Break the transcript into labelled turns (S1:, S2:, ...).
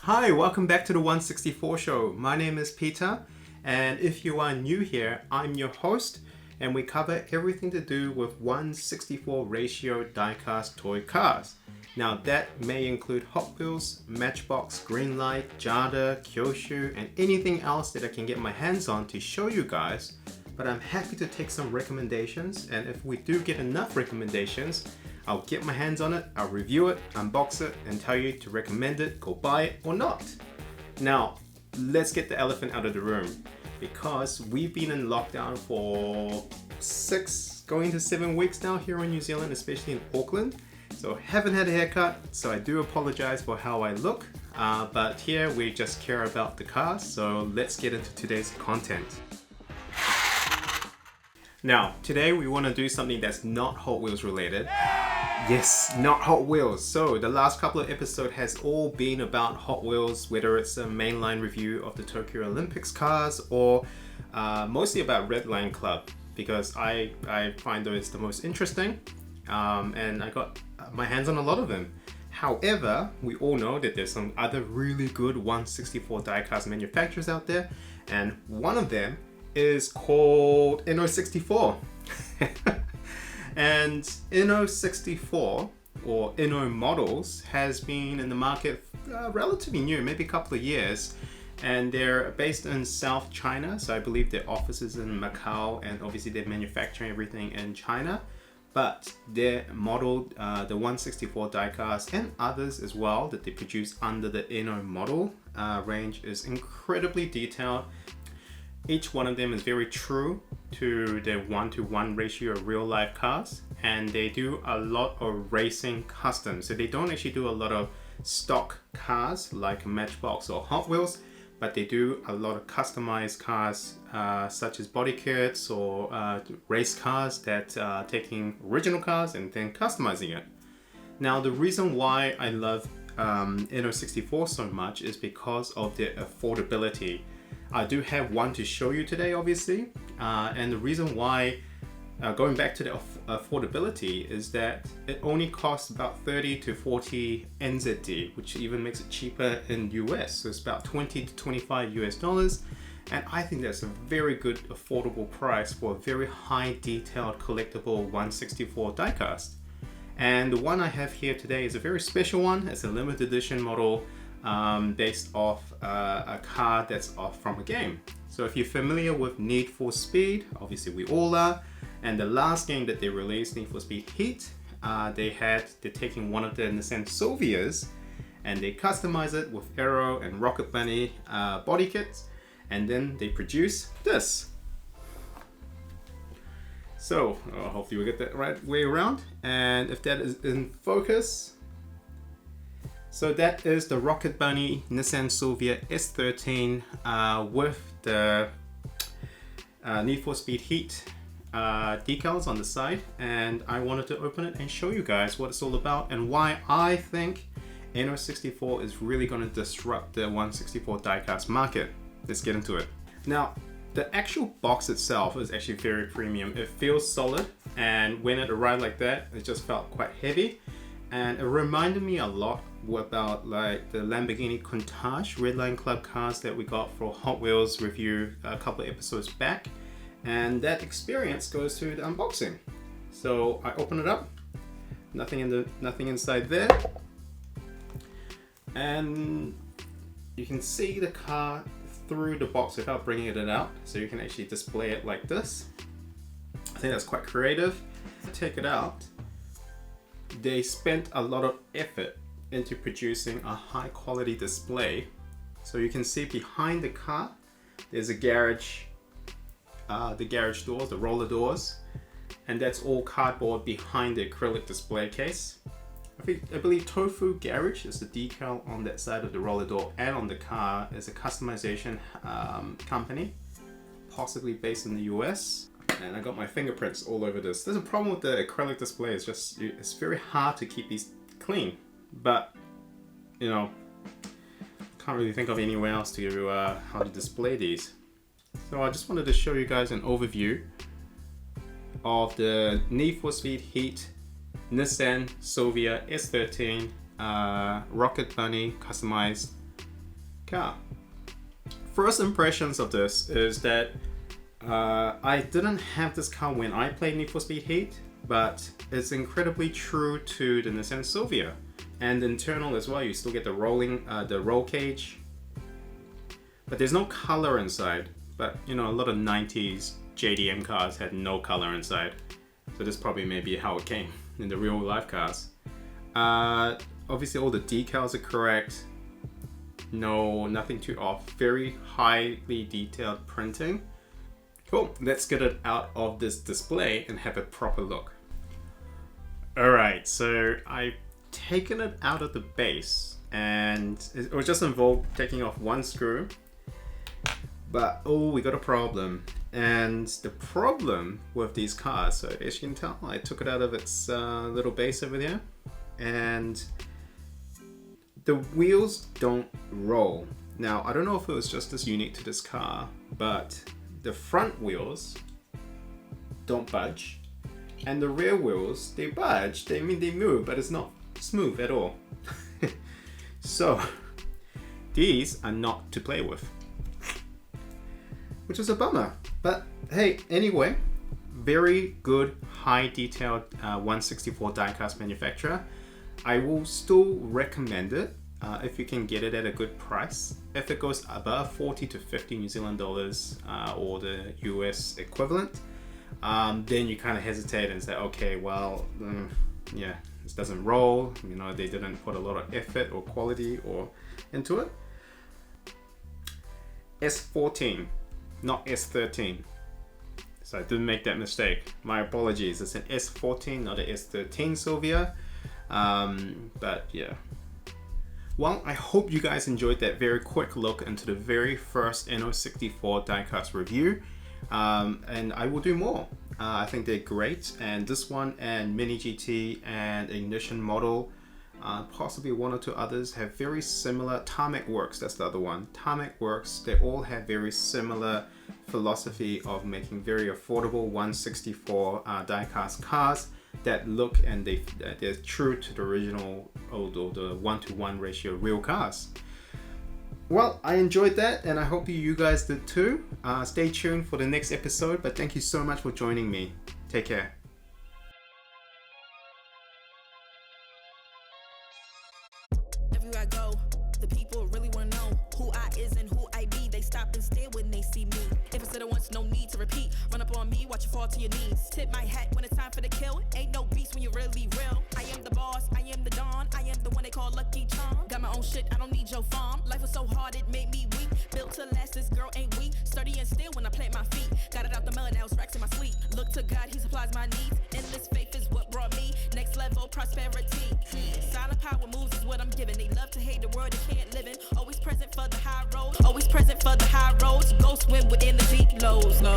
S1: Hi, welcome back to the 164 show. My name is Peter, and if you are new here, I'm your host, and we cover everything to do with 1/64 ratio die-cast toy cars. Now that may include Hot Wheels, Matchbox, Greenlight, Jada, Kyosho, and anything else that I can get my hands on to show you guys. But I'm happy to take some recommendations, and if we do get enough recommendations, I'll get my hands on it, I'll review it, unbox it, and tell you to recommend it, go buy it, or not. Now, let's get the elephant out of the room, because we've been in lockdown for 6 going to 7 weeks now here in New Zealand, especially in Auckland. So haven't had a haircut, so I do apologize for how I look, but here we just care about the cars, so let's get into today's content. Now, today we want to do something that's not Hot Wheels related. Yes, not Hot Wheels. So the last couple of episodes has all been about Hot Wheels, whether it's a mainline review of the Tokyo Olympics cars or mostly about Redline Club, because I find those the most interesting, and I got my hands on a lot of them. However, we all know that there's some other really good 1/64 diecast manufacturers out there, and one of them is called INNO64. And INNO64 or INNO Models has been in the market relatively new, maybe a couple of years, and they're based in South China, so I believe their office is in Macau, and obviously they're manufacturing everything in China, but their model, the 1/64 diecast and others as well that they produce under the INNO model range is incredibly detailed. Each one of them is very true to the 1:1 ratio of real life cars, and they do a lot of racing custom. So they don't actually do a lot of stock cars like Matchbox or Hot Wheels, but they do a lot of customized cars such as body kits or race cars that are taking original cars and then customizing it. Now the reason why I love INNO64 so much is because of their affordability. I do have one to show you today, obviously, and the reason why, going back to the affordability, is that it only costs about 30 to 40 NZD, which even makes it cheaper in US, so it's about 20 to 25 US dollars, and I think that's a very good affordable price for a very high detailed collectible 1/64 diecast. And the one I have here today is a very special one. It's a limited edition model based off a car that's off from a game. So if you're familiar with Need for Speed, obviously we all are, and the last game that they released, Need for Speed Heat, they're taking one of the Nissan Silvias and they customize it with Aero and Rocket Bunny body kits, and then they produce this. So hopefully we get that right way around, and if that is in focus. So that is the Rocket Bunny Nissan Silvia S14 with the Need for Speed Heat decals on the side, and I wanted to open it and show you guys what it's all about and why I think INNO64 is really going to disrupt the 1/64 diecast market. Let's get into it. Now, the actual box itself is actually very premium. It feels solid, and when it arrived like that, it just felt quite heavy, and it reminded me a lot about like the Lamborghini Countach Redline Club cars that we got for Hot Wheels review a couple of episodes back, and that experience goes to the unboxing. So I open it up, nothing inside there, and you can see the car through the box without bringing it out, so you can actually display it like this. I think that's quite creative. Take it out. They spent a lot of effort into producing a high quality display. So you can see behind the car there's a garage, the garage doors, the roller doors, and that's all cardboard behind the acrylic display case. I believe Tofu Garage is the decal on that side of the roller door, and on the car is a customization company, possibly based in the US. And I got my fingerprints all over this. There's a problem with the acrylic display, it's very hard to keep these clean. But, you know, can't really think of anywhere else to how to display these. So I just wanted to show you guys an overview of the Need for Speed Heat Nissan Silvia S14 Rocket Bunny customized car. First impressions of this is that I didn't have this car when I played Need for Speed Heat, but it's incredibly true to the Nissan Silvia. And internal as well, you still get the roll cage. But there's no color inside. But you know, a lot of 90s JDM cars had no color inside. So this probably may be how it came in the real life cars. Obviously all the decals are correct. No, nothing too off. Very highly detailed printing. Cool, let's get it out of this display and have a proper look. Alright, so I've taken it out of the base and it was just involved taking off one screw. But oh, we got a problem. And the problem with these cars, so as you can tell, I took it out of its little base over there, and the wheels don't roll. Now, I don't know if it was just as unique to this car, but the front wheels don't budge, and the rear wheels, they budge. They move, but it's not smooth at all. So, these are not to play with, which is a bummer. But hey, anyway, very good high detailed 164 diecast manufacturer. I will still recommend it if you can get it at a good price. If it goes above 40 to 50 New Zealand dollars or the US equivalent, then you kind of hesitate and say, okay, well, yeah, this doesn't roll. You know, they didn't put a lot of effort or quality or into it. S14. Not S13. So I didn't make that mistake. My apologies. It's an S14, not an S13 Silvia. But yeah. Well, I hope you guys enjoyed that very quick look into the very first INNO64 diecast review. And I will do more. I think they're great. And this one and Mini GT and Ignition Model, possibly one or two others, have very similar. Tarmac Works, that's the other one. Tarmac Works, they all have very similar philosophy of making very affordable 164 diecast cars that look and they're true to the original or the 1-to-1 ratio real cars. Well, I enjoyed that and I hope you guys did too. Stay tuned for the next episode, but thank you so much for joining me. Take care.
S2: Everywhere I go, the people really want to know who I is and who I be. They stop and stare when they see me. If I said it once, no need to repeat. Run up on me, watch you fall to your knees. Tip my hat when it's time for the kill. Ain't no beast when you're really real. I am the boss, I am the dawn. I am the one they call Lucky Charm. Got my own shit, I don't need your farm. Life was so hard, it made me weak. Built to last, this girl ain't weak. Sturdy and still when I plant my feet. Got it out the mud, now it's racks in my sleep. Look to God, he supplies my needs. Endless faith is what brought me next level prosperity. Silent power moves is what I'm giving. They love to hate the world they can't live in. Always present for the high road. Always present for the high roads. Go swim within the deep lows. Low.